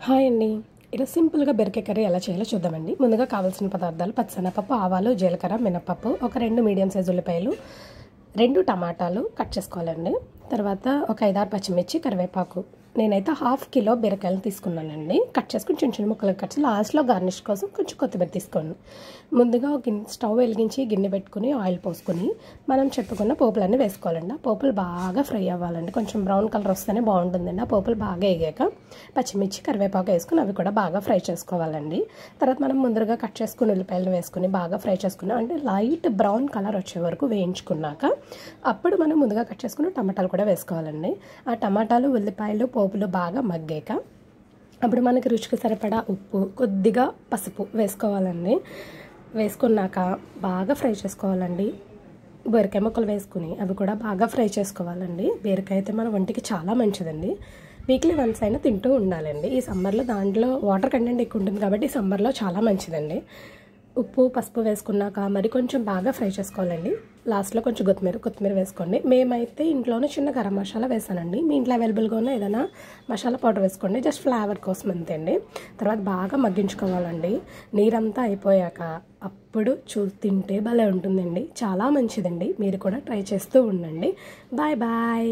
Hi అండి. ఈరోజు సింపుల్గా బీరకాయ కర్రీ ఎలా చేయాలో చూద్దామండి. ముందుగా కావాల్సిన పదార్థాలు: పచ్చిశనగపప్పు, ఆవాలు, జీలకర్ర, మినపప్పు, ఒక 2 మీడియం సైజు ఉల్లిపాయలు, 2 టమాటాలు కట్ చేసుకోవాలండి. తర్వాత ఒక 5-6 పచ్చిమిర్చి, కరివేపాకు. నేనైతే 1/2 కిలో బీరకాయలు తీసుకున్నానండి. కట్ చేసుకుని చిన్న చిన్న ముక్కలు కట్ చేసి లాస్ట్లో గార్నిష్ కోసం కొంచెం కొత్తిమీర తీసుకోండి. ముందుగా ఒక స్టవ్ వెలిగించి గిన్నె పెట్టుకుని ఆయిల్ పోసుకొని మనం చెప్పుకున్న పోపులన్నీ వేసుకోవాలండి. ఆ పోపులు బాగా ఫ్రై అవ్వాలండి. కొంచెం బ్రౌన్ కలర్ వస్తేనే బాగుంటుందండి. ఆ పోపులు బాగా వేగాక పచ్చిమిర్చి, కరివేపాకు వేసుకుని అవి కూడా బాగా ఫ్రై చేసుకోవాలండి. తర్వాత మనం ముందుగా కట్ చేసుకుని ఉల్లిపాయలు వేసుకుని బాగా ఫ్రై చేసుకున్నాం అంటే లైట్ బ్రౌన్ కలర్ వచ్చే వరకు వేయించుకున్నాక అప్పుడు మనం ముందుగా కట్ చేసుకున్న టమాటాలు కూడా వేసుకోవాలండి. ఆ టమాటాలు, ఉల్లిపాయలు, పోపులు బాగా మగ్గాక అప్పుడు మనకి రుచికి సరిపడా ఉప్పు, కొద్దిగా పసుపు వేసుకోవాలండి. వేసుకున్నాక బాగా ఫ్రై చేసుకోవాలండి. బీరకాయ ముక్కలు వేసుకుని అవి కూడా బాగా ఫ్రై చేసుకోవాలండి. బీరకాయ అయితే మన ఒంటికి చాలా మంచిదండి. వీక్లీ వన్స్ అయినా తింటూ ఉండాలండి. ఈ సమ్మర్లో దాంట్లో వాటర్ కంటెంట్ ఎక్కువ ఉంటుంది కాబట్టి ఈ సమ్మర్లో చాలా మంచిదండి. ఉప్పు, పసుపు వేసుకున్నాక మరి కొంచెం బాగా ఫ్రై చేసుకోవాలండి. లాస్ట్లో కొంచెం కొత్తిమీర వేసుకోండి. మేమైతే ఇంట్లోనే చిన్న గరం మసాలా వేసానండి. మీ ఇంట్లో అవైలబుల్గా ఉన్న ఏదైనా మసాలా పౌడర్ వేసుకోండి, జస్ట్ ఫ్లేవర్ కోసం అంతే అండి. తర్వాత బాగా మగ్గించుకోవాలండి. నీరంతా అయిపోయాక అప్పుడు తింటే భలే ఉంటుందండి. చాలా మంచిదండి. మీరు కూడా ట్రై చేస్తూ ఉండండి. Bye bye.